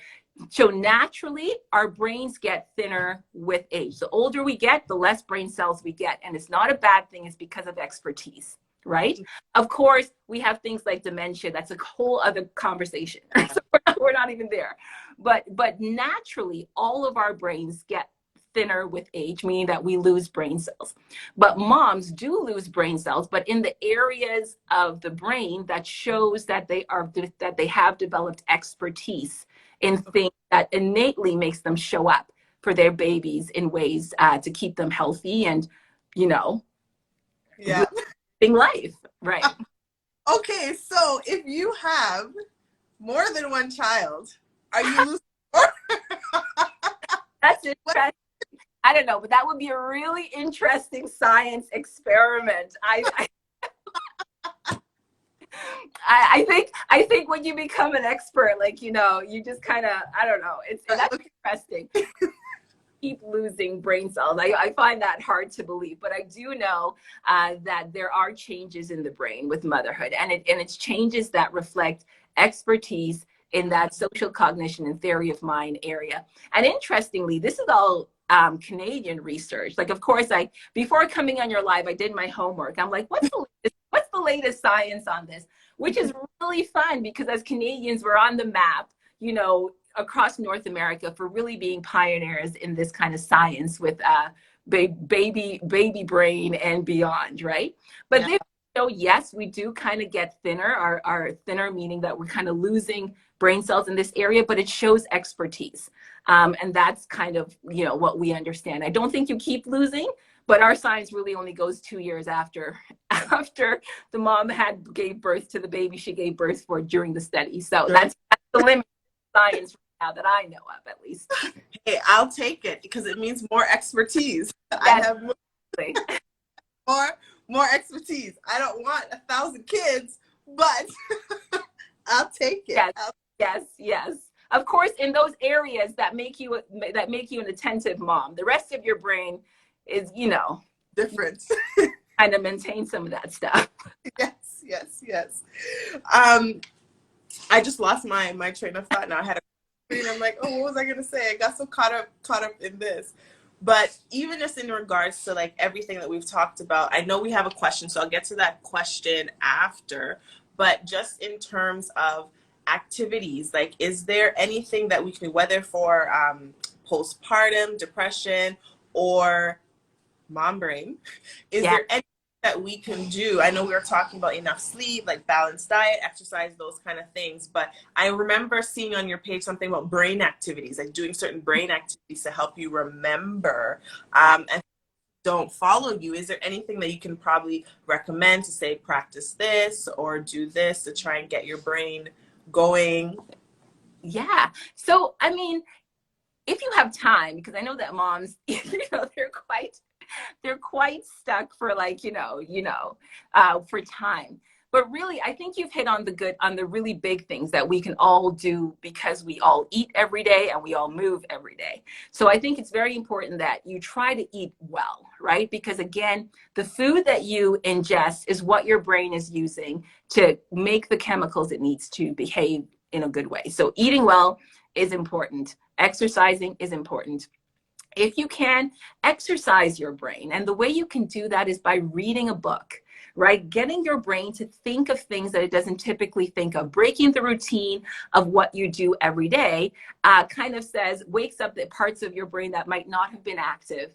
naturally, our brains get thinner with age. The older we get, the less brain cells we get. And it's not a bad thing. It's because of expertise, right? Of course, we have things like dementia. That's a whole other conversation. So we're not even there. But naturally, all of our brains get thinner with age, meaning that we lose brain cells. But moms do lose brain cells, but in the areas of the brain that shows that they have developed expertise in things that innately makes them show up for their babies in ways to keep them healthy and, living life, right? Okay, so if you have more than one child, are you losing more? That's interesting. I don't know, but that would be a really interesting science experiment. I think when you become an expert, you just kind of, I don't know, that's interesting. Keep losing brain cells. I find that hard to believe, but I do know that there are changes in the brain with motherhood, and it's changes that reflect expertise in that social cognition and theory of mind area. And interestingly, this is all Canadian research. Like, of course, before coming on your live, I did my homework. I'm like, what's the latest science on this? Which is really fun because as Canadians, we're on the map, across North America for really being pioneers in this kind of science with baby brain and beyond, right? But they show, yes, we do kind of get thinner, our thinner meaning that we're kind of losing brain cells in this area, but it shows expertise. And that's kind of, what we understand. I don't think you keep losing, But our science really only goes 2 years after the mom gave birth to the baby she gave birth for during the study. So that's the limit of science right now that I know of, at least. Hey, I'll take it because it means more expertise. Yes. I have more expertise. I don't want 1,000 kids, but I'll take it. Yes. Of course, in those areas that make you an attentive mom, the rest of your brain is, different. Kind of maintain some of that stuff. Yes. I just lost my train of thought now. I had I'm like, oh, what was I gonna say? I got so caught up in this. But even just in regards to like everything that we've talked about, I know we have a question, so I'll get to that question after. But just in terms of activities, like, is there anything that we can, whether for postpartum depression or mom brain, is there anything that we can do? I know we were talking about enough sleep, like balanced diet, exercise, those kind of things, but I remember seeing on your page something about brain activities, like doing certain brain activities to help you remember, and don't follow you. Is there anything that you can probably recommend to say practice this or do this to try and get your brain going? Yeah. So, I mean, if you have time, because I know that moms, they're quite stuck for like, for time. But really, I think you've hit on the really big things that we can all do because we all eat every day and we all move every day. So I think it's very important that you try to eat well, right? Because again, the food that you ingest is what your brain is using to make the chemicals it needs to behave in a good way. So eating well is important. Exercising is important. If you can, exercise your brain. And the way you can do that is by reading a book, right? Getting your brain to think of things that it doesn't typically think of. Breaking the routine of what you do every day kind of wakes up the parts of your brain that might not have been active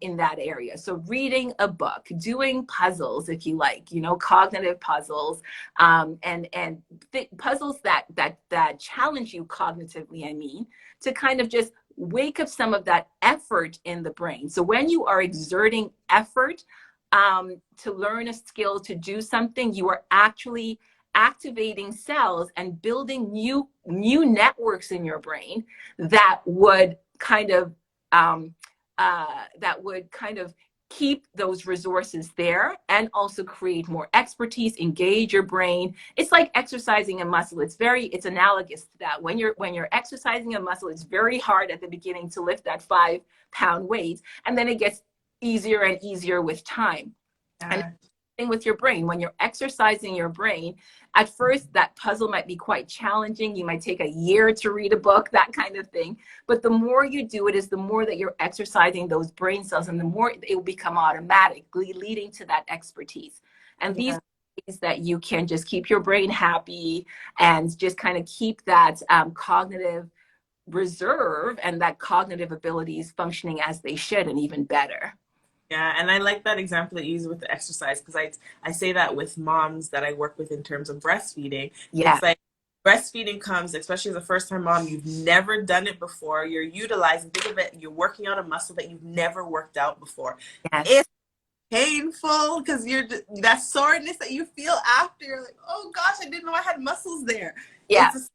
in that area. So reading a book, doing puzzles, if you like, cognitive puzzles, and puzzles that challenge you cognitively, I mean, to kind of just wake up some of that effort in the brain. So when you are exerting effort to learn a skill, to do something, you are actually activating cells and building new networks in your brain that would kind of keep those resources there and also create more expertise, engage your brain. It's like exercising a muscle. It's analogous to that. When you're exercising a muscle, it's very hard at the beginning to lift that 5-pound weight, and then it gets easier and easier with time. And with your brain, when you're exercising your brain, at first that puzzle might be quite challenging. You might take a year to read a book, that kind of thing. But the more you do it, is the more that you're exercising those brain cells, and the more it will become automatically, leading to that expertise. And these ways that you can just keep your brain happy and just kind of keep that cognitive reserve and that cognitive abilities functioning as they should, and even better. Yeah, and I like that example that you use with the exercise, because I say that with moms that I work with in terms of breastfeeding. Yeah. It's like breastfeeding comes, especially as a first-time mom, you've never done it before. You're utilizing, think of it, you're working out a muscle that you've never worked out before. Yes. It's painful because that soreness that you feel after, you're like, oh gosh, I didn't know I had muscles there. Yeah. It's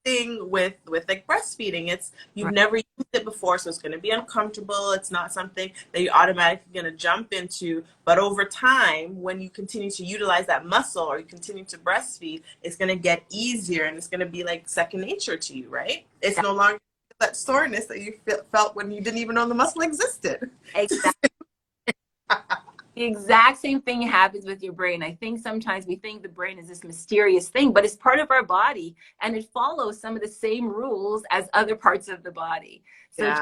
thing with like breastfeeding. It's you've never used it before, so it's going to be uncomfortable. It's not something that you're automatically going to jump into, but over time, when you continue to utilize that muscle or you continue to breastfeed, it's going to get easier, and it's going to be like second nature to you, right? It's no longer that soreness that you felt when you didn't even know the muscle existed. Exactly. The exact same thing happens with your brain. I think sometimes we think the brain is this mysterious thing, but it's part of our body, and it follows some of the same rules as other parts of the body. So it's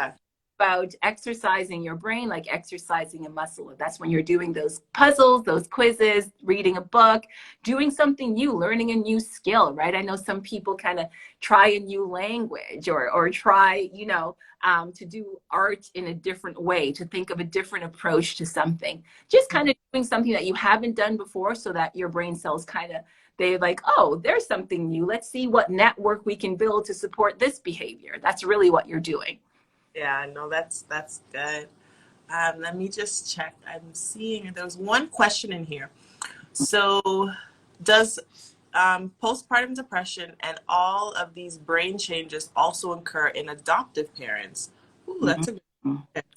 about exercising your brain like exercising a muscle. That's when you're doing those puzzles, those quizzes, reading a book, doing something new, learning a new skill, right? I know some people kind of try a new language or try, to do art in a different way, to think of a different approach to something. Just kind of doing something that you haven't done before, so that your brain cells they're like, oh, there's something new. Let's see what network we can build to support this behavior. That's really what you're doing. Yeah, no, that's good. Let me just check. I'm seeing there was one question in here. So, does postpartum depression and all of these brain changes also occur in adoptive parents? Ooh, that's a good Mhm. question.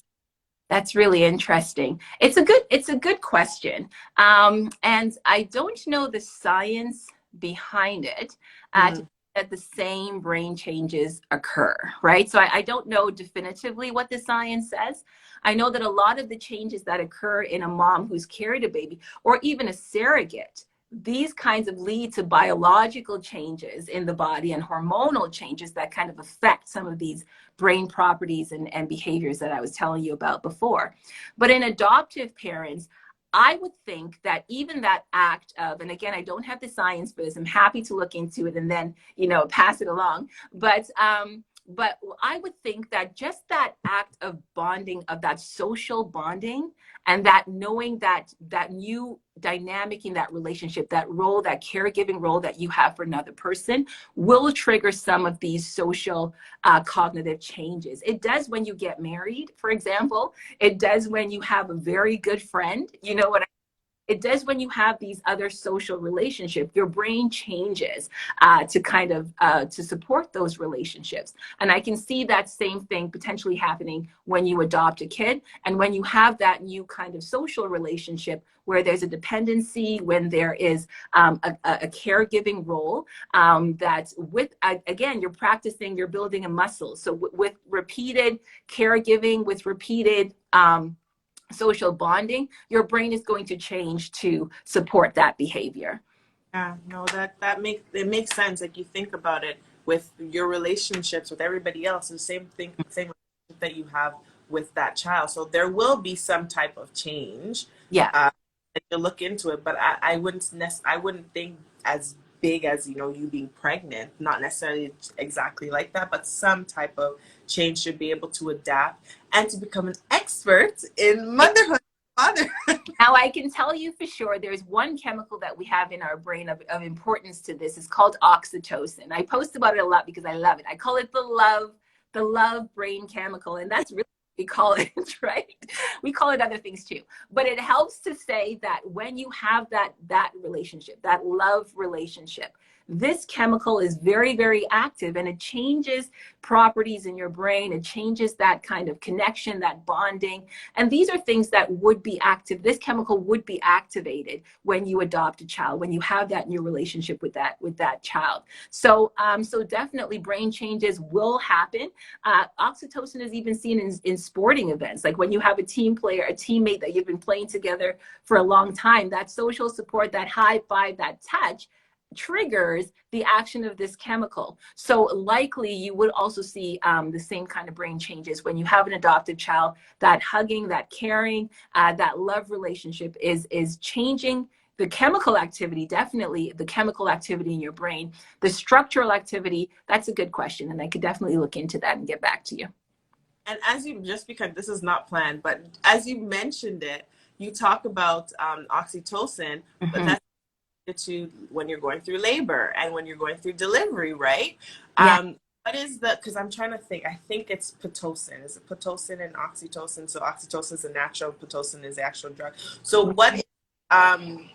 That's really interesting. It's a good question. And I don't know the science behind it to Mm, that the same brain changes occur, right? So I don't know definitively what the science says. I know that a lot of the changes that occur in a mom who's carried a baby or even a surrogate, these kinds of lead to biological changes in the body and hormonal changes that kind of affect some of these brain properties and behaviors that I was telling you about before. But in adoptive parents, I would think that even that act of, and again, I don't have the science for this, I'm happy to look into it and then, pass it along. But I would think that just that act of bonding, of that social bonding, and that knowing that new dynamic in that relationship, that role, that caregiving role that you have for another person, will trigger some of these social cognitive changes. It does when you get married, for example. It does when you have a very good friend. You know what it does when you have these other social relationships. Your brain changes to kind of to support those relationships. And I can see that same thing potentially happening when you adopt a kid and when you have that new kind of social relationship where there's a dependency, when there is a caregiving role, that with, again, you're practicing, you're building a muscle. So with repeated caregiving, with repeated social bonding, your brain is going to change to support that behavior. yeah, no, that makes sense. Like you think about it with your relationships with everybody else, the same thing, same relationship that you have with that child. So there will be some type of change. Yeah. And you look into it, but I wouldn't think as big as you being pregnant. Not necessarily exactly like that, but some type of change should be able to adapt and to become an expert in motherhood. Father. Now, I can tell you for sure there's one chemical that we have in our brain of importance to this. It's called oxytocin. I post about it a lot because I love it. I call it the love brain chemical. And that's really what we call it, right? We call it other things too. But it helps to say that when you have that relationship, that love relationship, this chemical is very, very active and it changes properties in your brain. It changes that kind of connection, that bonding. And these are things that would be active. This chemical would be activated when you adopt a child, when you have that new relationship with that child. So definitely brain changes will happen. Oxytocin is even seen in sporting events, like when you have a team player, a teammate that you've been playing together for a long time. That social support, that high five, that touch triggers the action of this chemical. So likely you would also see the same kind of brain changes when you have an adopted child. That hugging, that caring, that love relationship is changing the chemical activity, definitely the chemical activity in your brain. The structural activity, that's a good question. And I could definitely look into that and get back to you. And as you, just because this is not planned, but as you mentioned it, you talk about oxytocin, but Mhm. that's to when you're going through labor and when you're going through delivery, right? Yeah. What is the, because I'm trying to think, I think it's Pitocin. Is it Pitocin and oxytocin? So oxytocin is a natural, Pitocin is the actual drug. So what is, um,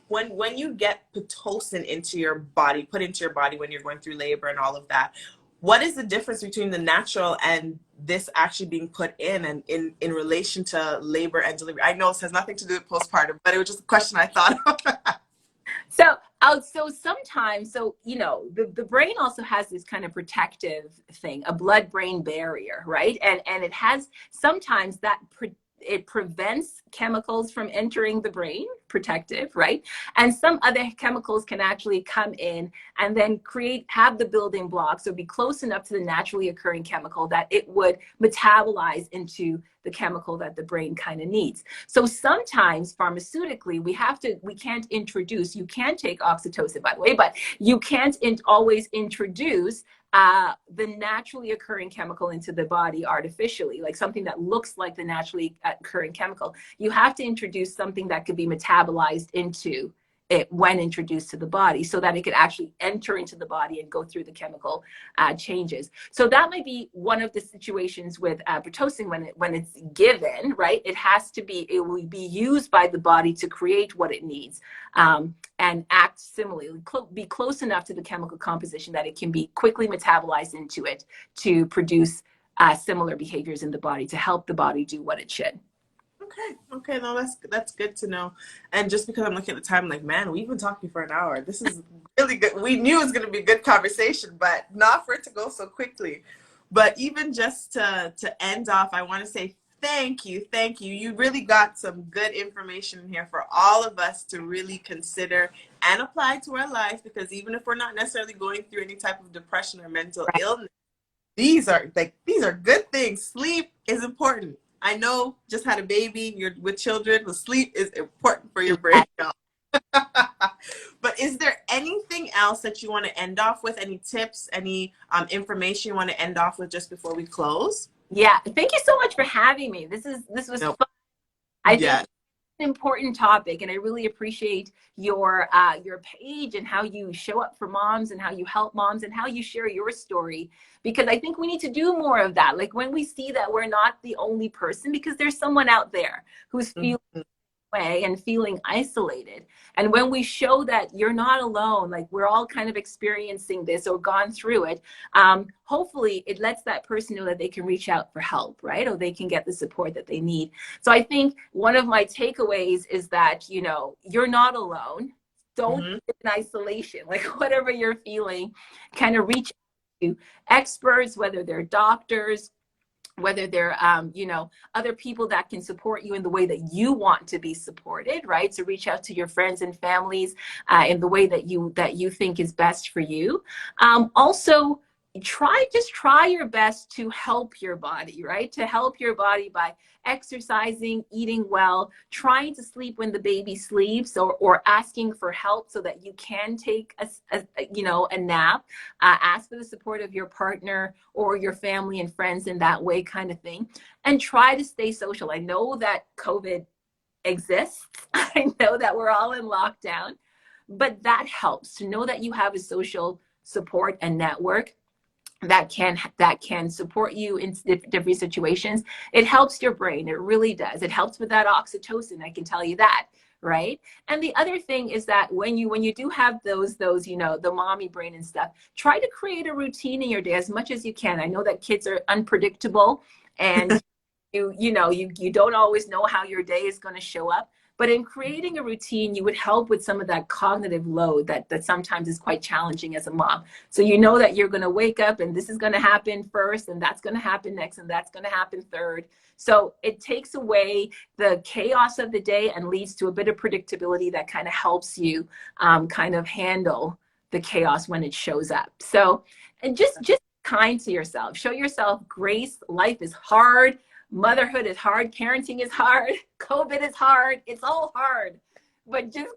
when you get Pitocin into your body, put into your body when you're going through labor and all of that, what is the difference between the natural and this actually being put in and in relation to labor and delivery? I know this has nothing to do with postpartum, but it was just a question I thought of. So sometimes, the brain also has this kind of protective thing, a blood-brain barrier, right? And it has sometimes it prevents chemicals from entering the brain, protective, right? And some other chemicals can actually come in and then have the building blocks or be close enough to the naturally occurring chemical that it would metabolize into the chemical that the brain kind of needs. So sometimes pharmaceutically, we can't introduce, you can take oxytocin, by the way, but you can't always introduce the naturally occurring chemical into the body artificially, like something that looks like the naturally occurring chemical. You have to introduce something that could be metabolized it when introduced to the body, so that it could actually enter into the body and go through the chemical changes. So that might be one of the situations with Pitocin when it's given, right? It will be used by the body to create what it needs, and act similarly, be close enough to the chemical composition that it can be quickly metabolized into it to produce similar behaviors in the body to help the body do what it should. Okay, no, that's good to know. And just because I'm looking at the time, like, man, we've been talking for an hour. This is really good. We knew it was going to be a good conversation, but not for it to go so quickly. But even just to end off, I want to say thank you. You really got some good information in here for all of us to really consider and apply to our lives, because even if we're not necessarily going through any type of depression or mental illness, these are good things. Sleep is important. I know, just had a baby, you're with children, the sleep is important for your brain health. But is there anything else that you want to end off with? Any tips, any information you want to end off with just before we close? Yeah, thank you so much for having me. This was fun. I think it's an important topic, and I really appreciate your page and how you show up for moms and how you help moms and how you share your story, because I think we need to do more of that. Like, when we see that we're not the only person, because there's someone out there who's feeling way and feeling isolated. And when we show that you're not alone, like, we're all kind of experiencing this or gone through it, hopefully it lets that person know that they can reach out for help, right? Or they can get the support that they need. So I think one of my takeaways is that, you know, you're not alone. Don't get in isolation. Like, whatever you're feeling, kind of reach out to experts, whether they're doctors, whether they're, you know, other people that can support you in the way that you want to be supported, right? So reach out to your friends and families in the way that you think is best for you. Also, try your best to help your body, right? To help your body by exercising, eating well, trying to sleep when the baby sleeps, or asking for help so that you can take a nap. Ask for the support of your partner or your family and friends in that way, kind of thing. And try to stay social. I know that COVID exists. I know that we're all in lockdown, but that helps to know that you have a social support and network that can support you in different situations. It helps your brain. It really does. It helps with that oxytocin. I can tell you that, right? And the other thing is that when you do have those, you know, the mommy brain and stuff, try to create a routine in your day as much as you can. I know that kids are unpredictable, and you don't always know how your day is going to show up. But in creating a routine, you would help with some of that cognitive load that sometimes is quite challenging as a mom. So you know that you're going to wake up and this is going to happen first, and that's going to happen next, and that's going to happen third. So it takes away the chaos of the day and leads to a bit of predictability that kind of helps you kind of handle the chaos when it shows up. So, and just kind to yourself. Show yourself grace. Life is hard. Motherhood is hard. Parenting is hard. COVID is hard. It's all hard. But just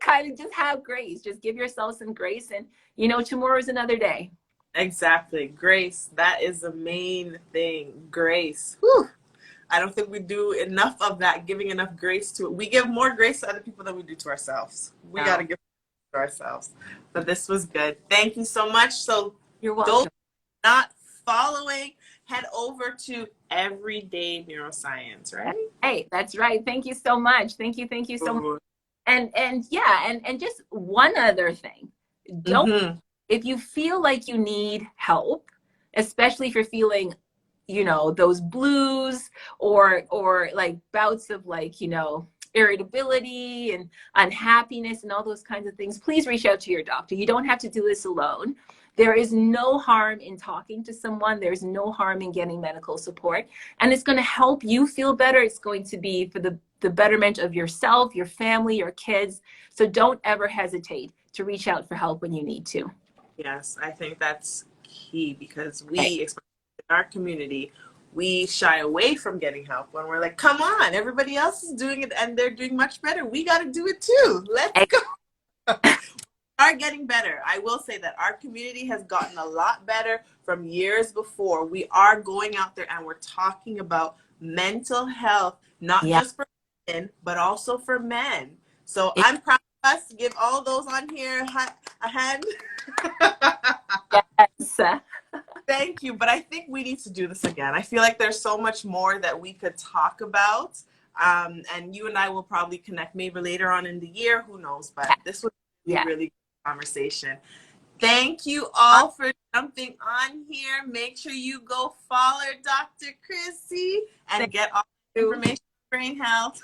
have grace. Just give yourself some grace, and, you know, tomorrow is another day. Exactly. Grace. That is the main thing. Grace. Whew. I don't think we do enough of that, giving enough grace to it. We give more grace to other people than we do to ourselves. We got to give to ourselves. But this was good. Thank you so much. So you're welcome. Those not following, head over to Everyday Neuroscience, right? Hey, that's right. Thank you so much. Thank you so much. And just one other thing. If you feel like you need help, especially if you're feeling, you know, those blues or like bouts of, like, you know, irritability and unhappiness and all those kinds of things, please reach out to your doctor. You don't have to do this alone. There is no harm in talking to someone. There's no harm in getting medical support. And it's going to help you feel better. It's going to be for the betterment of yourself, your family, your kids. So don't ever hesitate to reach out for help when you need to. Yes, I think that's key, because we, in our community, we shy away from getting help when we're like, come on, everybody else is doing it and they're doing much better. We got to do it too. Let's go. Are getting better. I will say that our community has gotten a lot better from years before. We are going out there and we're talking about mental health, not just for women, but also for men. So I'm proud of us. Give all those on here a hand. Yes. Thank you. But I think we need to do this again. I feel like there's so much more that we could talk about. And you and I will probably connect maybe later on in the year. Who knows? But this was really good conversation. Thank you all for jumping on here. Make sure you go follow Dr. Chrissy and get all the information on brain health.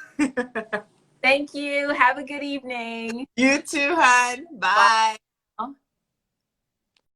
Thank you. Have a good evening. You too, hon. Bye.